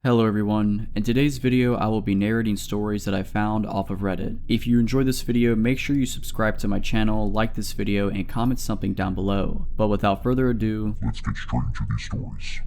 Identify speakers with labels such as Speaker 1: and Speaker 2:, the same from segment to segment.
Speaker 1: Hello everyone, in today's video I will be narrating stories that I found off of Reddit. If you enjoyed this video, make sure you subscribe to my channel, like this video, and comment something down below. But without further ado,
Speaker 2: let's get straight into these stories.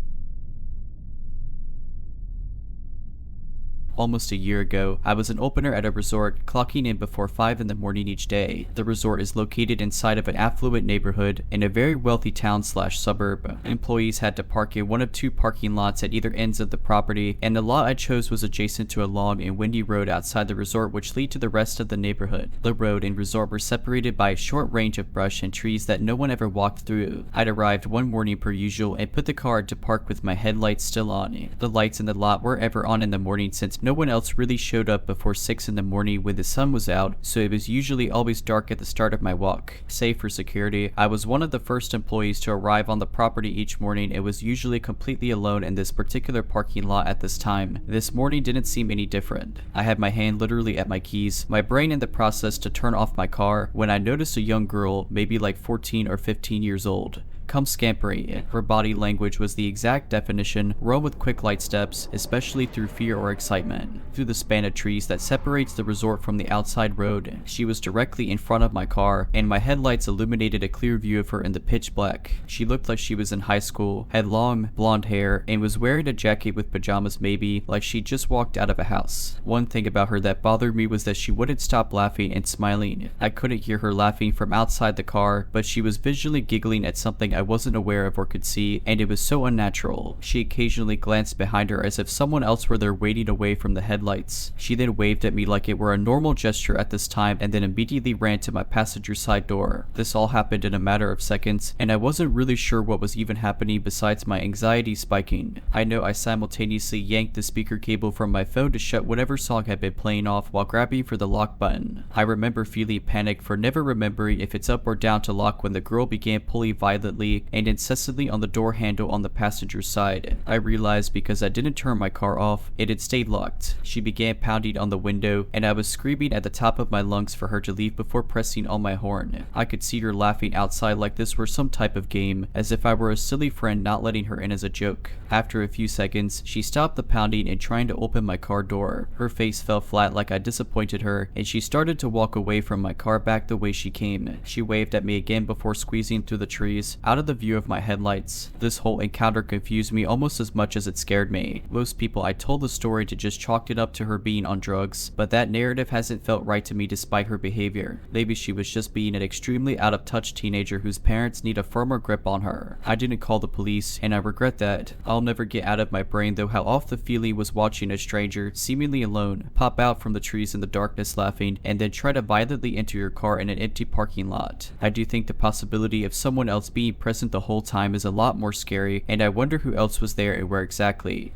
Speaker 1: Almost a year ago, I was an opener at a resort, clocking in before 5 in the morning each day. The resort is located inside of an affluent neighborhood in a very wealthy town/suburb. Employees had to park in one of two parking lots at either ends of the property, and the lot I chose was adjacent to a long and windy road outside the resort which lead to the rest of the neighborhood. The road and resort were separated by a short range of brush and trees that no one ever walked through. I'd arrived one morning per usual and put the car to park with my headlights still on. The lights in the lot were ever on in the morning since no one else really showed up before 6 in the morning when the sun was out, so it was usually always dark at the start of my walk. Save for security, I was one of the first employees to arrive on the property each morning and was usually completely alone in this particular parking lot at this time. This morning didn't seem any different. I had my hand literally at my keys, my brain in the process to turn off my car, when I noticed a young girl, maybe like 14 or 15 years old, come scampering. Her body language was the exact definition, run with quick light steps, especially through fear or excitement. Through the span of trees that separates the resort from the outside road, she was directly in front of my car, and my headlights illuminated a clear view of her in the pitch black. She looked like she was in high school, had long, blonde hair, and was wearing a jacket with pajamas maybe, like she just walked out of a house. One thing about her that bothered me was that she wouldn't stop laughing and smiling. I couldn't hear her laughing from outside the car, but she was visually giggling at something I wasn't aware of or could see, and it was so unnatural. She occasionally glanced behind her as if someone else were there waiting away from the headlights. She then waved at me like it were a normal gesture at this time and then immediately ran to my passenger side door. This all happened in a matter of seconds, and I wasn't really sure what was even happening besides my anxiety spiking. I know I simultaneously yanked the speaker cable from my phone to shut whatever song had been playing off while grabbing for the lock button. I remember feeling panicked for never remembering if it's up or down to lock when the girl began pulling violently and incessantly on the door handle on the passenger side. I realized because I didn't turn my car off, it had stayed locked. She began pounding on the window, and I was screaming at the top of my lungs for her to leave before pressing on my horn. I could see her laughing outside like this were some type of game, as if I were a silly friend not letting her in as a joke. After a few seconds, she stopped the pounding and trying to open my car door. Her face fell flat like I disappointed her, and she started to walk away from my car back the way she came. She waved at me again before squeezing through the trees, out of the view of my headlights. This whole encounter confused me almost as much as it scared me. Most people I told the story to just chalked it up to her being on drugs, but that narrative hasn't felt right to me despite her behavior. Maybe she was just being an extremely out of touch teenager whose parents need a firmer grip on her. I didn't call the police, and I regret that. I'll never get out of my brain though how off the feeling was watching a stranger, seemingly alone, pop out from the trees in the darkness laughing, and then try to violently enter your car in an empty parking lot. I do think the possibility of someone else being present the whole time is a lot more scary, and I wonder who else was there and where exactly.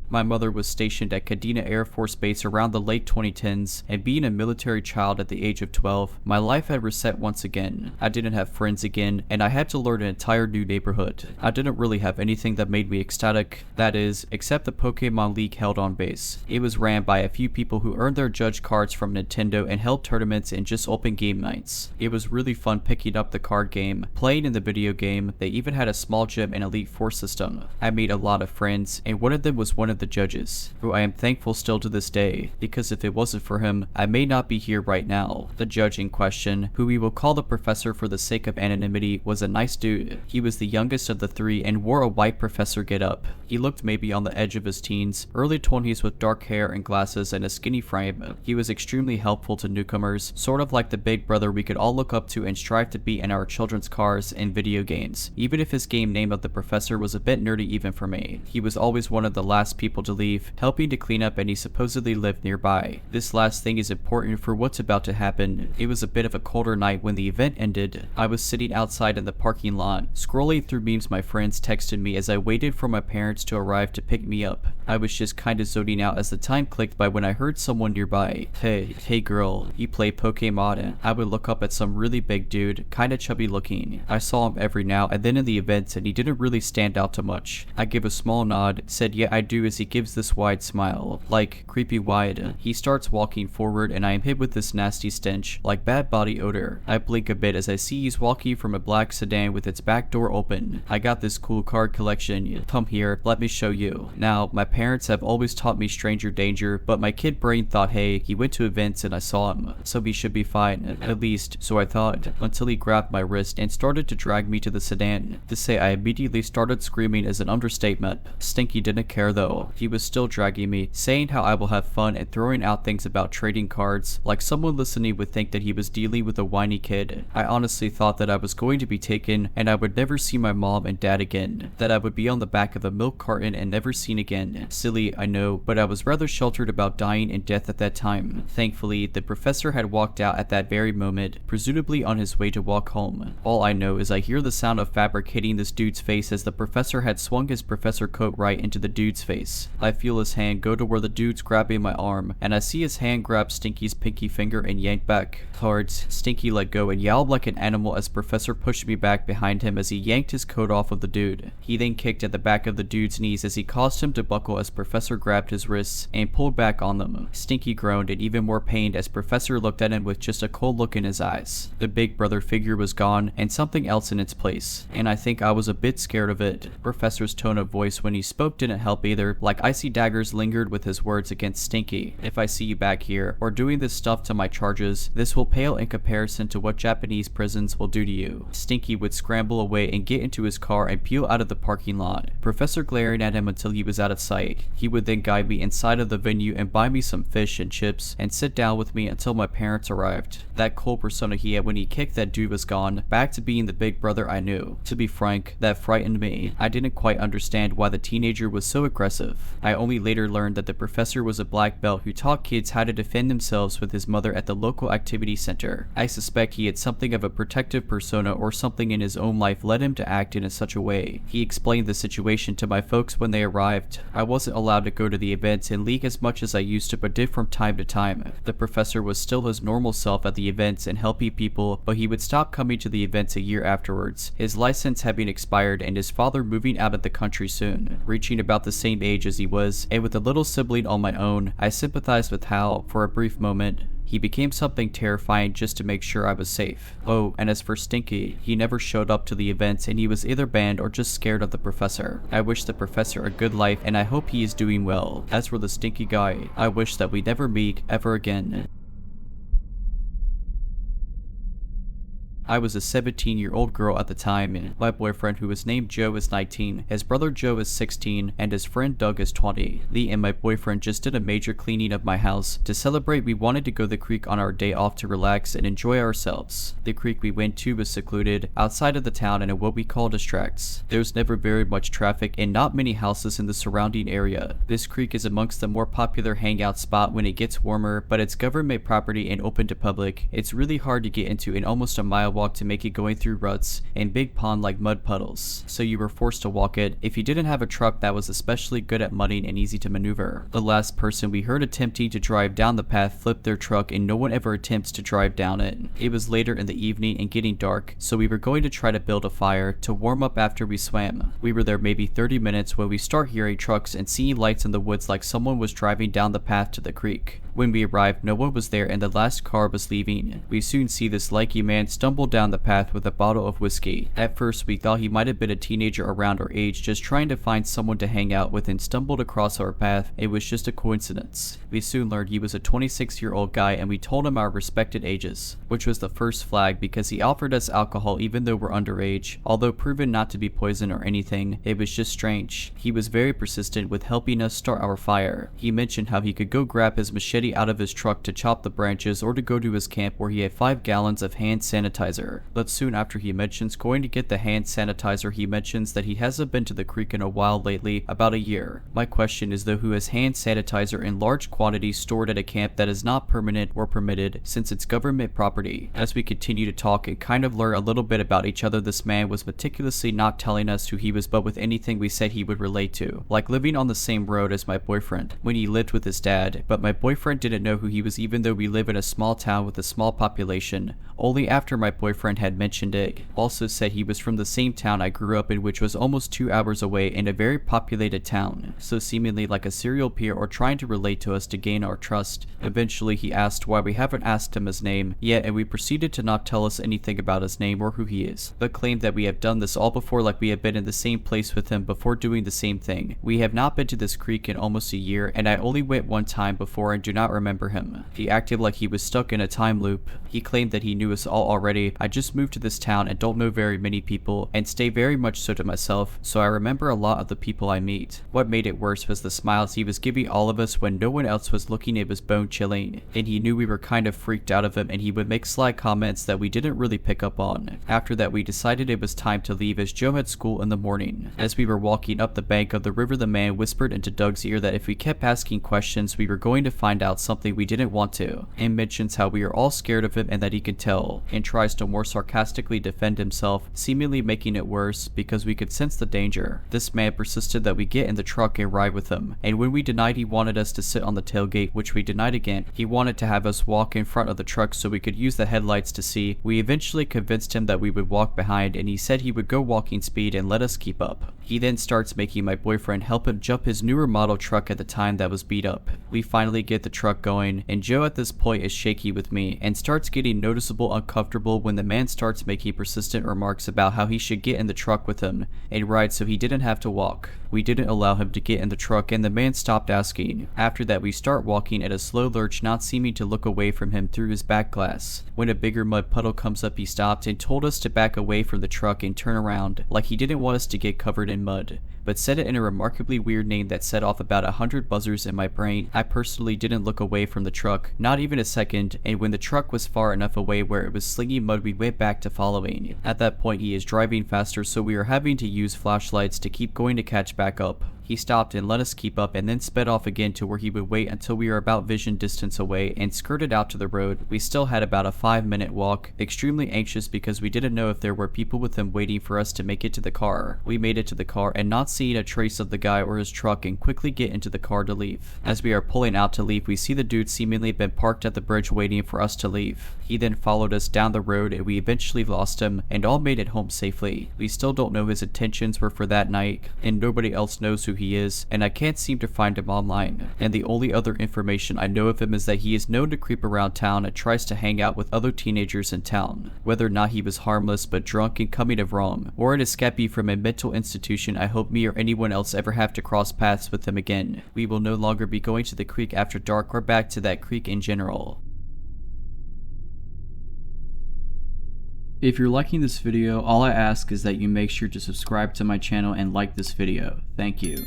Speaker 1: My mother was stationed at Kadena Air Force Base around the late 2010s, and being a military child at the age of 12, my life had reset once again. I didn't have friends again, and I had to learn an entire new neighborhood. I didn't really have anything that made me ecstatic, that is, except the Pokemon League held on base. It was ran by a few people who earned their judge cards from Nintendo and held tournaments and just open game nights. It was really fun picking up the card game, playing in the video game. They even had a small gym and Elite Four system. I made a lot of friends, and one of them was one of the judges, who I am thankful still to this day, because if it wasn't for him, I may not be here right now. The judge in question, who we will call the professor for the sake of anonymity, was a nice dude. He was the youngest of the three and wore a white professor getup. He looked maybe on the edge of his teens, early 20s with dark hair and glasses and a skinny frame. He was extremely helpful to newcomers, sort of like the big brother we could all look up to and strive to be in our children's cars and video games, even if his game name of the professor was a bit nerdy even for me. He was always one of the last people to leave, helping to clean up, and he supposedly lived nearby. This last thing is important for what's about to happen. It was a bit of a colder night when the event ended. I was sitting outside in the parking lot, scrolling through memes my friends texted me as I waited for my parents to arrive to pick me up. I was just kinda zoning out as the time clicked by when I heard someone nearby. Hey girl, you play Pokemon? I would look up at some really big dude, kinda chubby looking. I saw him every now and then in the events, and he didn't really stand out to much. I give a small nod, said yeah I do as as he gives this wide smile, like creepy wide. He starts walking forward and I am hit with this nasty stench, like bad body odor. I blink a bit as I see he's walking from a black sedan with its back door open. I got this cool card collection. Come here, let me show you. Now, my parents have always taught me stranger danger, but my kid brain thought, hey, he went to events and I saw him, so he should be fine, at least, so I thought, until he grabbed my wrist and started to drag me to the sedan. To say I immediately started screaming is an understatement. Stinky didn't care though. He was still dragging me, saying how I will have fun and throwing out things about trading cards, like someone listening would think that he was dealing with a whiny kid. I honestly thought that I was going to be taken and I would never see my mom and dad again, that I would be on the back of a milk carton and never seen again. Silly, I know, but I was rather sheltered about dying and death at that time. Thankfully, the professor had walked out at that very moment, presumably on his way to walk home. All I know is I hear the sound of fabric hitting this dude's face as the professor had swung his professor coat right into the dude's face. I feel his hand go to where the dude's grabbing my arm, and I see his hand grab Stinky's pinky finger and yank back. Hard. Stinky let go and yowled like an animal as Professor pushed me back behind him as he yanked his coat off of the dude. He then kicked at the back of the dude's knees as he caused him to buckle as Professor grabbed his wrists and pulled back on them. Stinky groaned and even more pained as Professor looked at him with just a cold look in his eyes. The big brother figure was gone and something else in its place, and I think I was a bit scared of it. Professor's tone of voice when he spoke didn't help either, like icy daggers lingered with his words against Stinky. If I see you back here or doing this stuff to my charges, this will pale in comparison to what Japanese prisons will do to you. Stinky would scramble away and get into his car and peel out of the parking lot, Professor glaring at him until he was out of sight. He would then guide me inside of the venue and buy me some fish and chips and sit down with me until my parents arrived. That cold persona he had when he kicked that dude was gone, back to being the big brother I knew. To be frank, that frightened me. I didn't quite understand why the teenager was so aggressive. I only later learned that the professor was a black belt who taught kids how to defend themselves with his mother at the local activity center. I suspect he had something of a protective persona or something in his own life led him to act in such a way. He explained the situation to my folks when they arrived. I wasn't allowed to go to the events and leak as much as I used to but did from time to time. The professor was still his normal self at the events and helping people, but he would stop coming to the events a year afterwards, his license having expired and his father moving out of the country soon. Reaching about the same age as he was, and with a little sibling on my own, I sympathized with how, for a brief moment, he became something terrifying just to make sure I was safe. Oh, and as for Stinky, he never showed up to the events and he was either banned or just scared of the professor. I wish the professor a good life and I hope he is doing well. As for the Stinky guy, I wish that we never meet ever again. I was a 17-year-old girl at the time. My boyfriend, who was named Joe, is 19, his brother Joe is 16, and his friend Doug is 20. Lee and my boyfriend just did a major cleaning of my house. To celebrate, we wanted to go to the creek on our day off to relax and enjoy ourselves. The creek we went to was secluded, outside of the town and in what we call distracts. There's never very much traffic and not many houses in the surrounding area. This creek is amongst the more popular hangout spot when it gets warmer, but it's government property and open to public. It's really hard to get into in almost a mile walk to make it going through ruts and big pond like mud puddles, so you were forced to walk it if you didn't have a truck that was especially good at mudding and easy to maneuver. The last person we heard attempting to drive down the path flipped their truck and no one ever attempts to drive down it. It was later in the evening and getting dark, so we were going to try to build a fire to warm up after we swam. We were there maybe 30 minutes when we start hearing trucks and seeing lights in the woods like someone was driving down the path to the creek. When we arrived, no one was there and the last car was leaving. We soon see this lanky man stumble down the path with a bottle of whiskey. At first, we thought he might have been a teenager around our age just trying to find someone to hang out with and stumbled across our path. It was just a coincidence. We soon learned he was a 26-year-old guy and we told him our respected ages, which was the first flag because he offered us alcohol even though we're underage. Although proven not to be poison or anything, it was just strange. He was very persistent with helping us start our fire. He mentioned how he could go grab his machete out of his truck to chop the branches or to go to his camp where he had 5 gallons of hand sanitizer. But soon after he mentions going to get the hand sanitizer, he mentions that he hasn't been to the creek in a while lately, about a year. My question is though who has hand sanitizer in large quantities stored at a camp that is not permanent or permitted since it's government property. As we continue to talk and kind of learn a little bit about each other, this man was meticulously not telling us who he was but with anything we said he would relate to, like living on the same road as my boyfriend when he lived with his dad, but my boyfriend didn't know who he was even though we live in a small town with a small population. Only after my boyfriend boyfriend had mentioned it. Also said he was from the same town I grew up in, which was almost 2 hours away in a very populated town, so seemingly like a serial peer or trying to relate to us to gain our trust. Eventually he asked why we haven't asked him his name yet, and we proceeded to not tell us anything about his name or who he is, but claimed that we have done this all before, like we have been in the same place with him before doing the same thing. We have not been to this creek in almost a year, and I only went one time before and do not remember him. He acted like he was stuck in a time loop. He claimed that he knew us all already. I just moved to this town and don't know very many people and stay very much so to myself, so I remember a lot of the people I meet. What made it worse was the smiles he was giving all of us when no one else was looking. It was bone chilling, and he knew we were kind of freaked out of him, and he would make sly comments that we didn't really pick up on. After that we decided it was time to leave as Joe had school in the morning. As we were walking up the bank of the river, the man whispered into Doug's ear that if we kept asking questions we were going to find out something we didn't want to, and mentions how we are all scared of him and that he could tell, and tries to more sarcastically defend himself, seemingly making it worse because we could sense the danger. This man persisted that we get in the truck and ride with him, and when we denied he wanted us to sit on the tailgate, which we denied again, he wanted to have us walk in front of the truck so we could use the headlights to see. We eventually convinced him that we would walk behind, and he said he would go walking speed and let us keep up. He then starts making my boyfriend help him jump his newer model truck at the time that was beat up. We finally get the truck going, and Joe at this point is shaky with me and starts getting noticeable uncomfortable when the man starts making persistent remarks about how he should get in the truck with him and ride so he didn't have to walk. We didn't allow him to get in the truck, and the man stopped asking. After that we start walking at a slow lurch, not seeming to look away from him through his back glass. When a bigger mud puddle comes up he stopped and told us to back away from the truck and turn around, like he didn't want us to get covered in mud, but said it in a remarkably weird name that set off about 100 buzzers in my brain. I personally didn't look away from the truck, not even a second, and when the truck was far enough away where it was slinging mud we went back to following. At that point he is driving faster, so we are having to use flashlights to keep going to catch back up. He stopped and let us keep up and then sped off again to where he would wait until we were about vision distance away and skirted out to the road. We still had about a 5-minute walk, extremely anxious because we didn't know if there were people with him waiting for us to make it to the car. We made it to the car and not seeing a trace of the guy or his truck, and quickly get into the car to leave. As we are pulling out to leave we see the dude seemingly been parked at the bridge waiting for us to leave. He then followed us down the road and we eventually lost him and all made it home safely. We still don't know his intentions were for that night, and nobody else knows who he is, and I can't seem to find him online. And the only other information I know of him is that he is known to creep around town and tries to hang out with other teenagers in town. Whether or not he was harmless but drunk and coming of wrong, or an escapee from a mental institution, I hope me or anyone else ever have to cross paths with him again. We will no longer be going to the creek after dark or back to that creek in general. If you're liking this video, all I ask is that you make sure to subscribe to my channel and like this video. Thank you.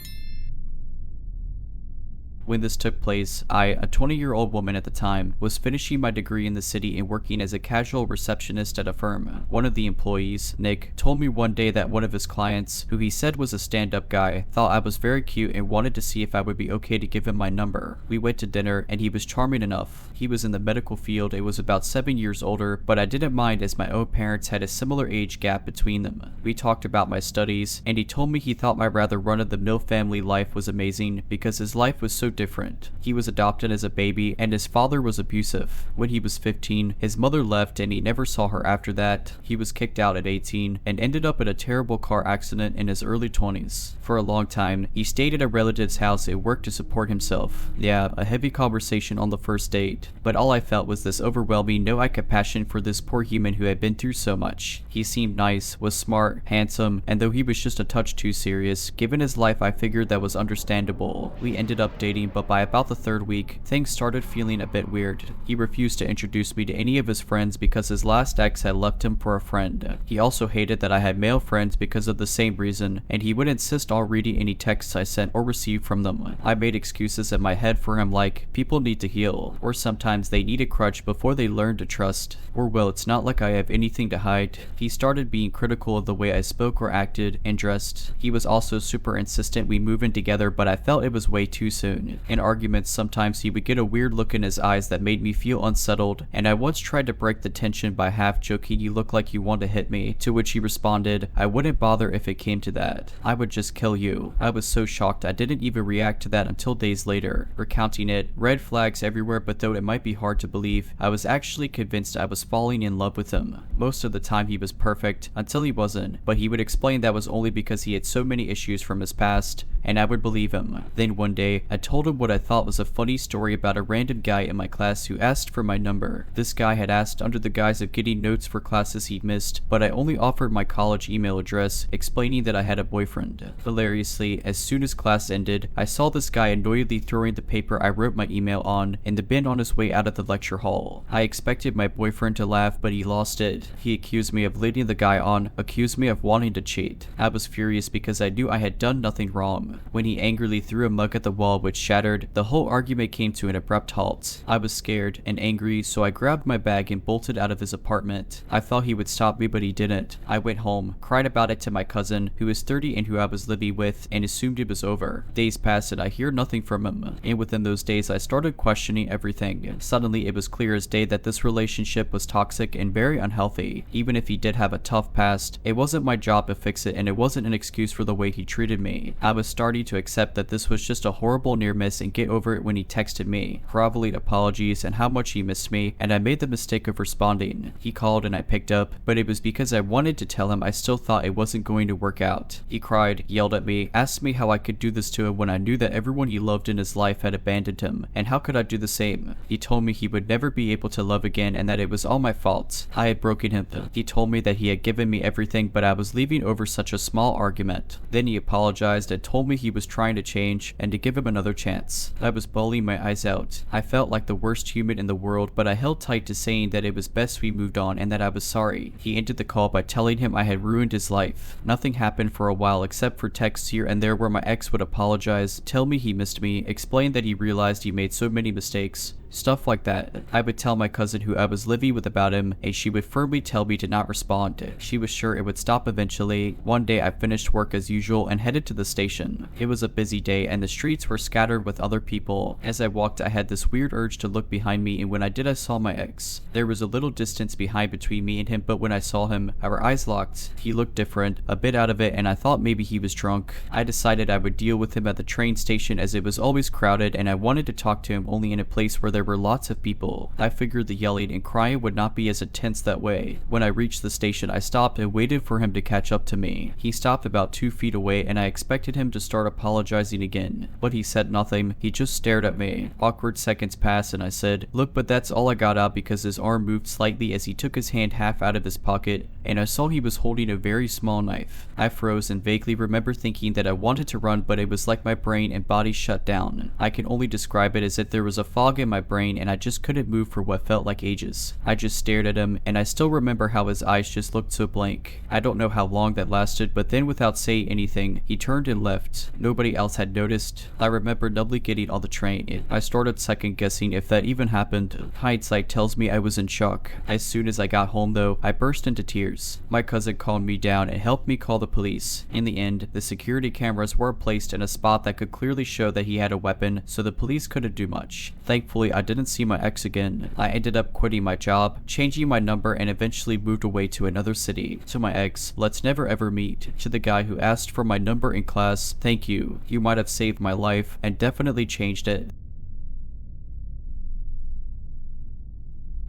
Speaker 1: When this took place, I, a 20-year-old woman at the time, was finishing my degree in the city and working as a casual receptionist at a firm. One of the employees, Nick, told me one day that one of his clients, who he said was a stand-up guy, thought I was very cute and wanted to see if I would be okay to give him my number. We went to dinner and he was charming enough. He was in the medical field and was about 7 years older, but I didn't mind as my own parents had a similar age gap between them. We talked about my studies, and he told me he thought my rather run-of-the-mill family life was amazing because his life was so different. He was adopted as a baby and his father was abusive. When he was 15, his mother left and he never saw her after that. He was kicked out at 18 and ended up in a terrible car accident in his early 20s. For a long time, he stayed at a relative's house and worked to support himself. Yeah, a heavy conversation on the first date, but all I felt was this overwhelming no-eye compassion for this poor human who had been through so much. He seemed nice, was smart, handsome, and though he was just a touch too serious, given his life I figured that was understandable. We ended up dating, but by about the 3rd week, things started feeling a bit weird. He refused to introduce me to any of his friends because his last ex had left him for a friend. He also hated that I had male friends because of the same reason, and he would insist on reading any texts I sent or received from them. I made excuses in my head for him like, people need to heal, or sometimes they need a crutch before they learn to trust, or well, it's not like I have anything to hide. He started being critical of the way I spoke or acted and dressed. He was also super insistent we move in together, but I felt it was way too soon. talking. In arguments, sometimes he would get a weird look in his eyes that made me feel unsettled, and I once tried to break the tension by half joking, "You look like you want to hit me," to which he responded, "I wouldn't bother if it came to that. I would just kill you." I was so shocked I didn't even react to that until days later. Recounting it, red flags everywhere, but though it might be hard to believe, I was actually convinced I was falling in love with him. Most of the time he was perfect, until he wasn't, but he would explain that was only because he had so many issues from his past, and I would believe him. Then one day, I told him what I thought was a funny story about a random guy in my class who asked for my number. This guy had asked under the guise of getting notes for classes he'd missed, but I only offered my college email address, explaining that I had a boyfriend. Hilariously, as soon as class ended, I saw this guy annoyedly throwing the paper I wrote my email on in the bin on his way out of the lecture hall. I expected my boyfriend to laugh, but he lost it. He accused me of leading the guy on, accused me of wanting to cheat. I was furious because I knew I had done nothing wrong. When he angrily threw a mug at the wall which shattered, the whole argument came to an abrupt halt. I was scared and angry, so I grabbed my bag and bolted out of his apartment. I thought he would stop me, but he didn't. I went home, cried about it to my cousin, who is 30 and who I was living with, and assumed it was over. Days passed and I hear nothing from him, and within those days I started questioning everything. Suddenly it was clear as day that this relationship was toxic and very unhealthy. Even if he did have a tough past, it wasn't my job to fix it, and it wasn't an excuse for the way he treated me. I was starting to accept that this was just a horrible near miss and get over it when he texted me, groveled apologies and how much he missed me, and I made the mistake of responding. He called and I picked up, but it was because I wanted to tell him I still thought it wasn't going to work out. He cried, yelled at me, asked me how I could do this to him when I knew that everyone he loved in his life had abandoned him, and how could I do the same? He told me he would never be able to love again and that it was all my fault. I had broken him. He told me that he had given me everything, but I was leaving over such a small argument. Then he apologized and told me he was trying to change and to give him another chance. I was bawling my eyes out. I felt like the worst human in the world, but I held tight to saying that it was best we moved on and that I was sorry. He ended the call by telling him I had ruined his life. Nothing happened for a while except for texts here and there where my ex would apologize, tell me he missed me, explain that he realized he made so many mistakes. Stuff like that. I would tell my cousin who I was living with about him, and she would firmly tell me to not respond. She was sure it would stop eventually. One day I finished work as usual and headed to the station. It was a busy day and the streets were scattered with other people. As I walked, I had this weird urge to look behind me, and when I did, I saw my ex. There was a little distance behind between me and him, but when I saw him, our eyes locked. He looked different, a bit out of it, and I thought maybe he was drunk. I decided I would deal with him at the train station as it was always crowded, and I wanted to talk to him only in a place where there were lots of people. I figured the yelling and crying would not be as intense that way. When I reached the station, I stopped and waited for him to catch up to me. He stopped about 2 feet away, and I expected him to start apologizing again, but he said nothing. He just stared at me. Awkward seconds passed and I said, "Look," but that's all I got out because his arm moved slightly as he took his hand half out of his pocket, and I saw he was holding a very small knife. I froze and vaguely remember thinking that I wanted to run, but it was like my brain and body shut down. I can only describe it as if there was a fog in my brain and I just couldn't move for what felt like ages. I just stared at him, and I still remember how his eyes just looked so blank. I don't know how long that lasted, but then without saying anything, he turned and left. Nobody else had noticed. I remember numbly getting on the train. I started second guessing if that even happened. Hindsight tells me I was in shock. As soon as I got home though, I burst into tears. My cousin calmed me down and helped me call the police. In the end, the security cameras were placed in a spot that could clearly show that he had a weapon, so the police couldn't do much. Thankfully, I didn't see my ex again. I ended up quitting my job, changing my number, and eventually moved away to another city. To my ex, let's never ever meet. To the guy who asked for my number in class, thank you. You might have saved my life and definitely changed it.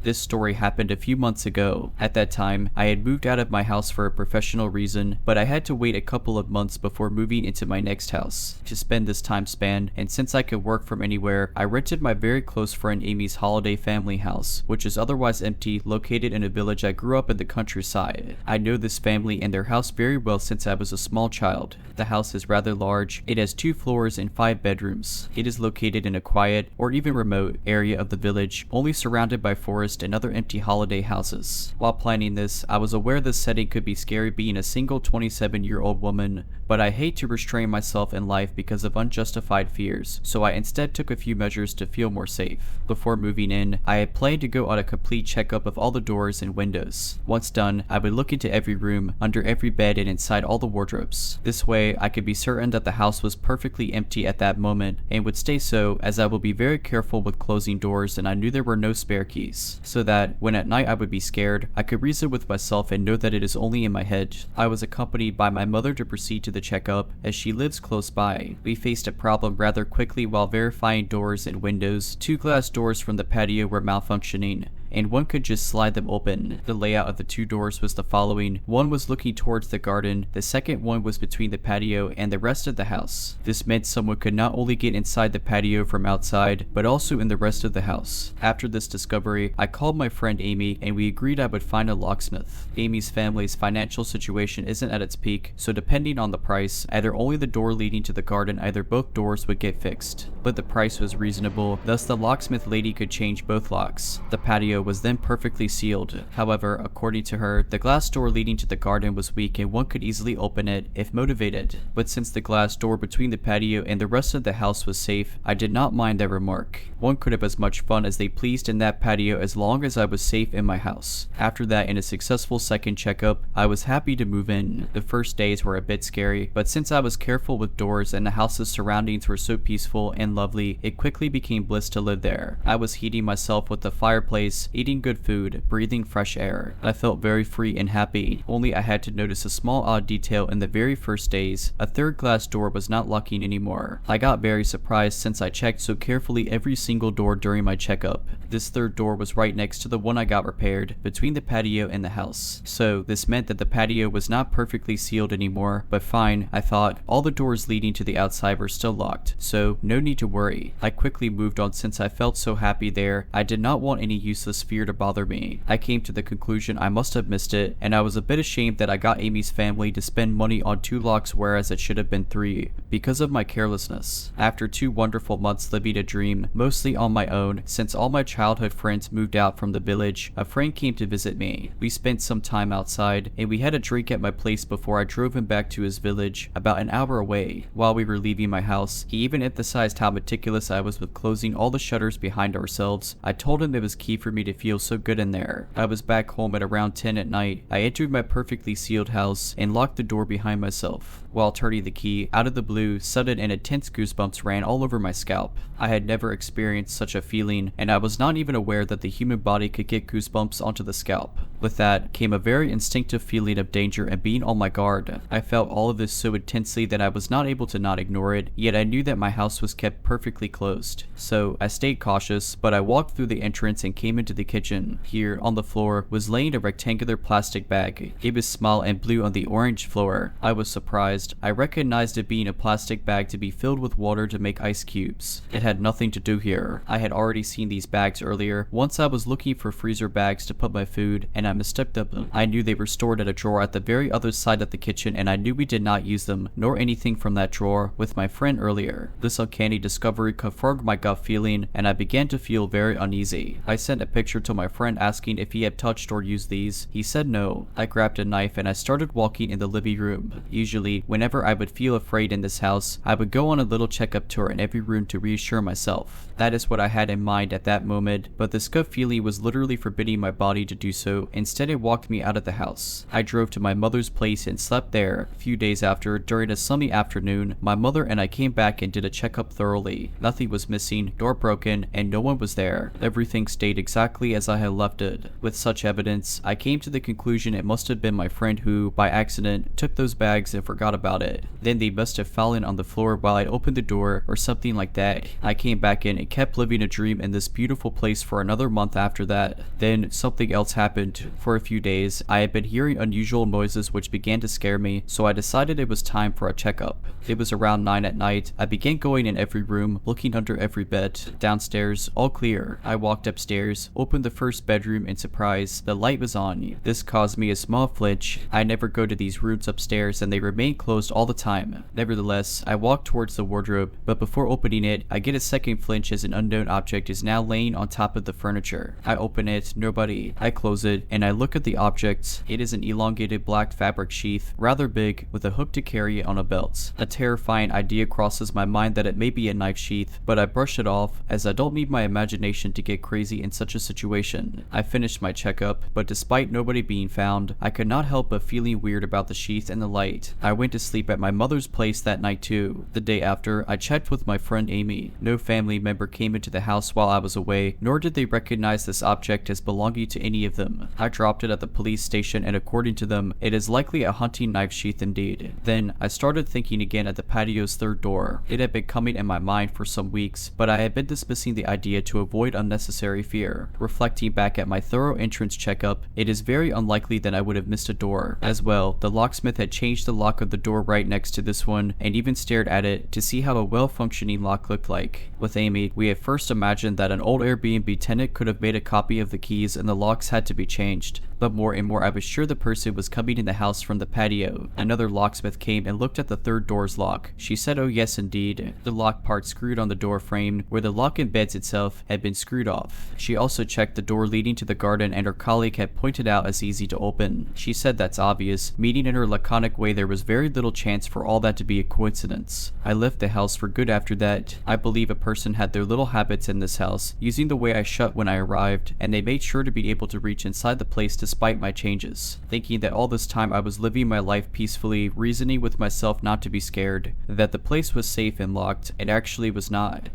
Speaker 1: This story happened a few months ago. At that time, I had moved out of my house for a professional reason, but I had to wait a couple of months before moving into my next house. To spend this time span, and since I could work from anywhere, I rented my very close friend Amy's holiday family house, which is otherwise empty, located in a village I grew up in the countryside. I know this family and their house very well since I was a small child. The house is rather large. It has 2 floors and 5 bedrooms. It is located in a quiet, or even remote, area of the village, only surrounded by forest forest and other empty holiday houses. While planning this, I was aware this setting could be scary being a single 27-year-old woman, but I hate to restrain myself in life because of unjustified fears, so I instead took a few measures to feel more safe. Before moving in, I had planned to go on a complete checkup of all the doors and windows. Once done, I would look into every room, under every bed, and inside all the wardrobes. This way, I could be certain that the house was perfectly empty at that moment, and would stay so as I will be very careful with closing doors and I knew there were no spare keys, so that when at night I would be scared, I could reason with myself and know that it is only in my head. I was accompanied by my mother to proceed to the checkup, as she lives close by. We faced a problem rather quickly while verifying doors and windows. 2 glass doors from the patio were malfunctioning, and one could just slide them open. The layout of the 2 doors was the following. One was looking towards the garden, the second one was between the patio and the rest of the house. This meant someone could not only get inside the patio from outside, but also in the rest of the house. After this discovery, I called my friend Amy and we agreed I would find a locksmith. Amy's family's financial situation isn't at its peak, so depending on the price, either only the door leading to the garden, either both doors would get fixed. But the price was reasonable, thus the locksmith lady could change both locks. The patio was then perfectly sealed. However, according to her, the glass door leading to the garden was weak and one could easily open it if motivated. But since the glass door between the patio and the rest of the house was safe, I did not mind that remark. One could have as much fun as they pleased in that patio as long as I was safe in my house. After that, in a successful second checkup, I was happy to move in. The first days were a bit scary, but since I was careful with doors and the house's surroundings were so peaceful and lovely, it quickly became bliss to live there. I was heating myself with the fireplace, eating good food, breathing fresh air. I felt very free and happy, only I had to notice a small odd detail in the very first days. A 3rd glass door was not locking anymore. I got very surprised since I checked so carefully every single door during my checkup. This 3rd door was right next to the one I got repaired, between the patio and the house. So this meant that the patio was not perfectly sealed anymore, but fine, I thought. All the doors leading to the outside were still locked, so no need to worry. I quickly moved on since I felt so happy there. I did not want any useless fear to bother me. I came to the conclusion I must have missed it, and I was a bit ashamed that I got Amy's family to spend money on 2 locks whereas it should have been 3, because of my carelessness. After 2 wonderful months living a dream, mostly on my own, since all my childhood friends moved out from the village, a friend came to visit me. We spent some time outside, and we had a drink at my place before I drove him back to his village, about an hour away. While we were leaving my house, he even emphasized how meticulous I was with closing all the shutters behind ourselves. I told him it was key for me to feel so good in there. I was back home at around 10 at night. I entered my perfectly sealed house and locked the door behind myself. While turning the key, out of the blue, sudden and intense goosebumps ran all over my scalp. I had never experienced such a feeling, and I was not even aware that the human body could get goosebumps onto the scalp. With that came a very instinctive feeling of danger and being on my guard. I felt all of this so intensely that I was not able to not ignore it, yet I knew that my house was kept perfectly closed. So I stayed cautious, but I walked through the entrance and came into the kitchen. Here, on the floor, was laying a rectangular plastic bag. It was small and blue on the orange floor. I was surprised. I recognized it being a plastic bag to be filled with water to make ice cubes. It had nothing to do here. I had already seen these bags earlier. Once I was looking for freezer bags to put my food, and I mistook them. I knew they were stored at a drawer at the very other side of the kitchen, and I knew we did not use them, nor anything from that drawer, with my friend earlier. This uncanny discovery confirmed my gut feeling, and I began to feel very uneasy. I sent a picture to my friend asking if he had touched or used these. He said no. I grabbed a knife and I started walking in the living room. Usually, whenever I would feel afraid in this house, I would go on a little checkup tour in every room to reassure myself. That is what I had in mind at that moment, but this gut feeling was literally forbidding my body to do so. Instead, it walked me out of the house. I drove to my mother's place and slept there. A few days after, during a sunny afternoon, my mother and I came back and did a checkup thoroughly. Nothing was missing, door broken, and no one was there. Everything stayed exactly as I had left it. With such evidence, I came to the conclusion it must have been my friend who, by accident, took those bags and forgot about it. Then they must have fallen on the floor while I opened the door or something like that. I came back in and kept living a dream in this beautiful place for another month after that. Then something else happened. For a few days, I had been hearing unusual noises which began to scare me, so I decided it was time for a checkup. It was around 9 at night. I began going in every room, looking under every bed. Downstairs, all clear. I walked upstairs, opened the first bedroom, and surprise, the light was on. This caused me a small flinch. I never go to these rooms upstairs and they remained closed closed all the time. Nevertheless, I walk towards the wardrobe, but before opening it, I get a second flinch as an unknown object is now laying on top of the furniture. I open it, nobody. I close it, and I look at the object. It is an elongated black fabric sheath, rather big, with a hook to carry it on a belt. A terrifying idea crosses my mind that it may be a knife sheath, but I brush it off, as I don't need my imagination to get crazy in such a situation. I finished my checkup, but despite nobody being found, I could not help but feeling weird about the sheath and the light. I went to sleep at my mother's place that night too. The day after, I checked with my friend Amy. No family member came into the house while I was away, nor did they recognize this object as belonging to any of them. I dropped it at the police station, and according to them, it is likely a hunting knife sheath indeed. Then, I started thinking again at the patio's third door. It had been coming in my mind for some weeks, but I had been dismissing the idea to avoid unnecessary fear. Reflecting back at my thorough entrance checkup, it is very unlikely that I would have missed a door. As well, the locksmith had changed the lock of the door right next to this one, and even stared at it to see how a well-functioning lock looked like. With Amy, we had first imagined that an old Airbnb tenant could have made a copy of the keys and the locks had to be changed. But more and more I was sure the person was coming in the house from the patio. Another locksmith came and looked at the third door's lock. She said, "Oh yes indeed." The lock part screwed on the door frame, where the lock embeds itself, had been screwed off. She also checked the door leading to the garden, and her colleague had pointed out as easy to open. She said that's obvious, meaning in her laconic way there was very little chance for all that to be a coincidence. I left the house for good after that. I believe a person had their little habits in this house, using the way I shut when I arrived, and they made sure to be able to reach inside the place despite my changes. Thinking that all this time I was living my life peacefully, reasoning with myself not to be scared, that the place was safe and locked, it actually was not.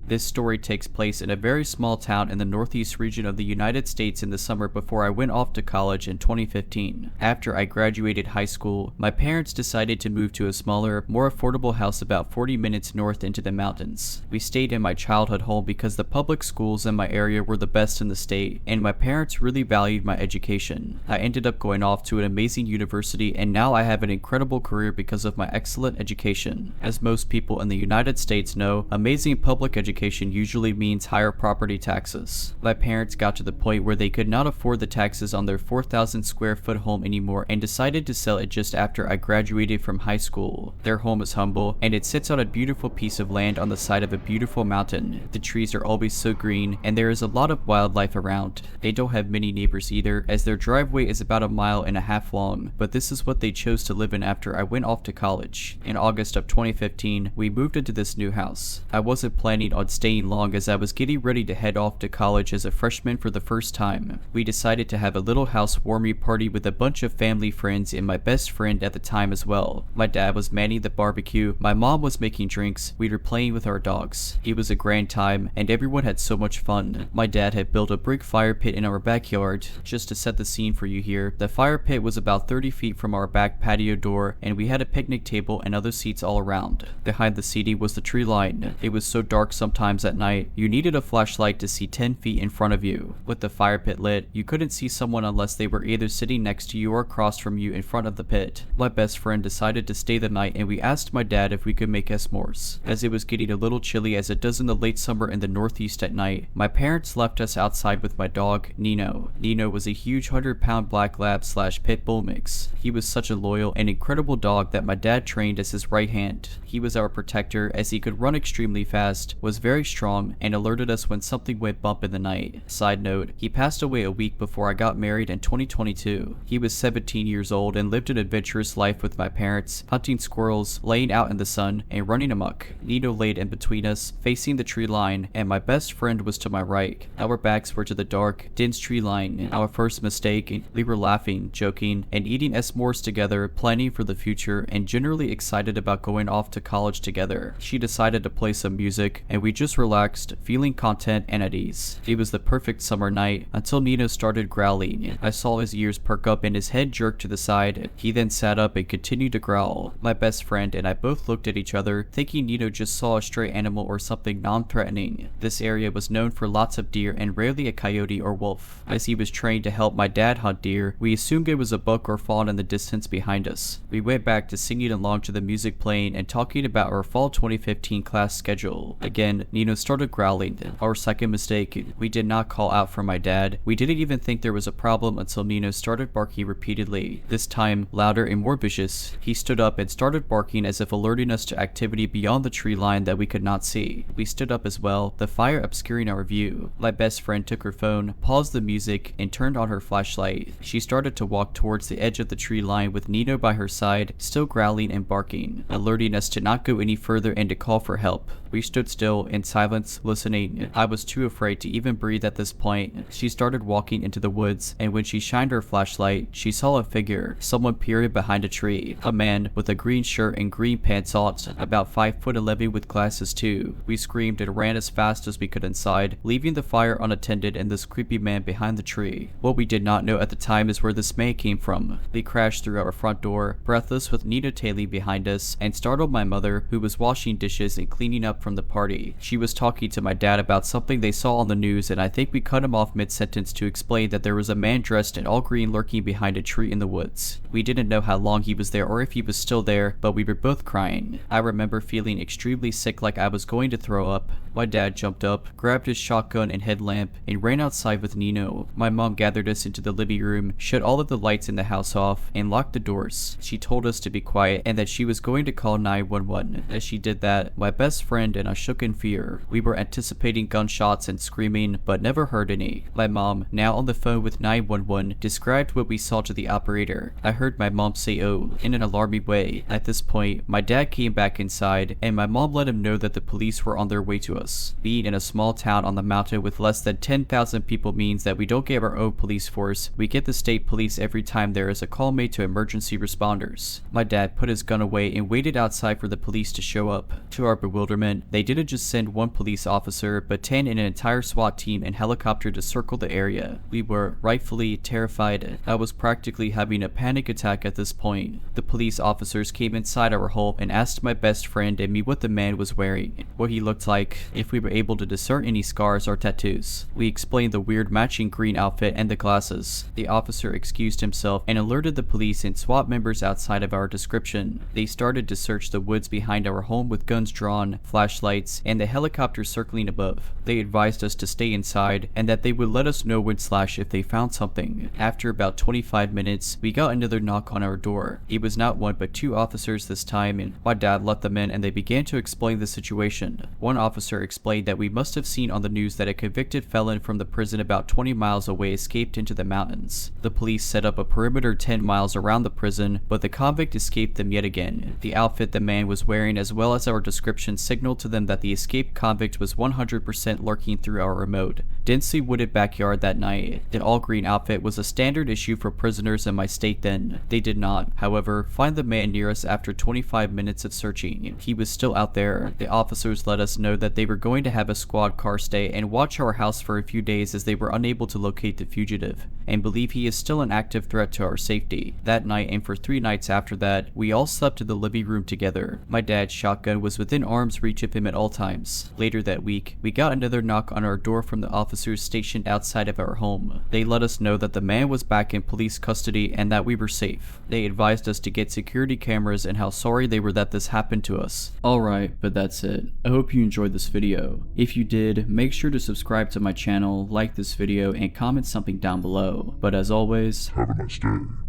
Speaker 1: This story takes place in a very small town in the northeast region of the United States in the summer before I went off to college in 2015. After I graduated high school, my parents decided to move to a smaller, more affordable house about 40 minutes north into the mountains. We stayed in my childhood home because the public schools in my area were the best in the state, and my parents really valued my education. I ended up going off to an amazing university, and now I have an incredible career because of my excellent education. As most people in the United States know, amazing public education usually means higher property taxes. My parents got to the point where they could not afford the taxes on their 4,000 square foot home anymore and decided to sell it just after I graduated from high school. Their home is humble, and it sits on a beautiful piece of land on the side of a beautiful mountain. The trees are always so green, and there is a lot of wildlife around. They don't have many neighbors either, as their driveway is about 1.5 miles long, but this is what they chose to live in after I went off to college. In August of 2015, we moved into this new house. I wasn't planning on staying long as I was getting ready to head off to college as a freshman for the first time. We decided to have a little housewarming party with a bunch of family friends and my best friend at the time as well. My dad was manning the barbecue, my mom was making drinks, we were playing with our dogs. It was a grand time, and everyone had so much fun. My dad had built a brick fire pit in our backyard. Just to set the scene for you here, the fire pit was about 30 feet from our back patio door, and we had a picnic table and other seats all around. Behind the seating was the tree line. It was so dark sometimes at night, you needed a flashlight to see 10 feet in front of you. With the fire pit lit, you couldn't see someone unless they were either sitting next to you or across from you in front of the pit. My best friend decided to stay the night, and we asked my dad if we could make s'mores. As it was getting a little chilly as it does in the late summer in the northeast at night, my parents left us outside with my dog, Nino. Nino was a huge 100-pound black lab / pit bull mix. He was such a loyal and incredible dog that my dad trained as his right hand. He was our protector, as he could run extremely fast, was very strong, and alerted us when something went bump in the night. Side note, he passed away a week before I got married in 2022. He was 17 years old and lived an adventurous life with my parents, hunting squirrels, laying out in the sun, and running amok. Nino laid in between us, facing the tree line, and my best friend was to my right. Our backs were to the dark, dense tree line. Our first mistake, we were laughing, joking, and eating s'mores together, planning for the future, and generally excited about going off to college together. She decided to play some music, and we just relaxed, feeling content and at ease. It was the perfect summer night until Nino started growling. I saw his ears perk up and his head jerk to the side. He then sat up and continued to growl. My best friend and I both looked at each other, thinking Nino just saw a stray animal or something non-threatening. This area was known for lots of deer and rarely a coyote or wolf. As he was trained to help my dad hunt deer, we assumed it was a buck or fawn in the distance behind us. We went back to singing along to the music playing and talking about our fall 2015 class schedule. Again, Then Nino started growling. Our second mistake. We did not call out for my dad. We didn't even think there was a problem until Nino started barking repeatedly, this time louder and more vicious. He stood up and started barking as if alerting us to activity beyond the tree line that we could not see. We stood up as well, the fire obscuring our view. My best friend took her phone, paused the music, and turned on her flashlight. She started to walk towards the edge of the tree line with Nino by her side, still growling and barking, alerting us to not go any further and to call for help. We stood still in silence, listening. I was too afraid to even breathe at this point. She started walking into the woods, and when she shined her flashlight, she saw a figure, someone peering behind a tree. A man with a green shirt and green pants on, about 5'11" with glasses too. We screamed and ran as fast as we could inside, leaving the fire unattended and this creepy man behind the tree. What we did not know at the time is where this man came from. They crashed through our front door, breathless with Nina tailing behind us, and startled my mother, who was washing dishes and cleaning up from the party. She was talking to my dad about something they saw on the news, and I think we cut him off mid-sentence to explain that there was a man dressed in all green lurking behind a tree in the woods. We didn't know how long he was there or if he was still there, but we were both crying. I remember feeling extremely sick, like I was going to throw up. My dad jumped up, grabbed his shotgun and headlamp, and ran outside with Nino. My mom gathered us into the living room, shut all of the lights in the house off, and locked the doors. She told us to be quiet and that she was going to call 911. As she did that, my best friend and I shook in fear. We were anticipating gunshots and screaming, but never heard any. My mom, now on the phone with 911, described what we saw to the operator. I heard my mom say "oh" in an alarming way. At this point, my dad came back inside, and my mom let him know that the police were on their way to us. Being in a small town on the mountain with less than 10,000 people means that we don't get our own police force. We get the state police every time there is a call made to emergency responders. My dad put his gun away and waited outside for the police to show up. To our bewilderment, they didn't just send one police officer, but 10 and an entire SWAT team and helicopter to circle the area. We were rightfully terrified. I was practically having a panic attack at this point. The police officers came inside our home and asked my best friend and me what the man was wearing, what he looked like, if we were able to discern any scars or tattoos. We explained the weird matching green outfit and the glasses. The officer excused himself and alerted the police and SWAT members outside of our description. They started to search the woods behind our home with guns drawn, flashlights, and the helicopter circling above. They advised us to stay inside and that they would let us know when / if they found something. After about 25 minutes, we got another knock on our door. It was not one but two officers this time, and my dad let them in and they began to explain the situation. One officer explained that we must have seen on the news that a convicted felon from the prison about 20 miles away escaped into the mountains. The police set up a perimeter 10 miles around the prison, but the convict escaped them yet again. The outfit the man was wearing as well as our description signaled to them that the escaped convict was 100% lurking through our remote, densely wooded backyard that night. The all-green outfit was a standard issue for prisoners in my state then. They did not, however, find the man near us after 25 minutes of searching. He was still out there. The officers let us know that they were going to have a squad car stay and watch our house for a few days as they were unable to locate the fugitive, and believe he is still an active threat to our safety. That night and for 3 nights after that, we all slept in the living room together. My dad's shotgun was within arm's reach of him at all times. Later that week, we got another knock on our door from the officers stationed outside of our home. They let us know that the man was back in police custody and that we were safe. They advised us to get security cameras and how sorry they were that this happened to us. Alright, but that's it. I hope you enjoyed this video. If you did, make sure to subscribe to my channel, like this video, and comment something down below. But as always,
Speaker 2: Have a nice day.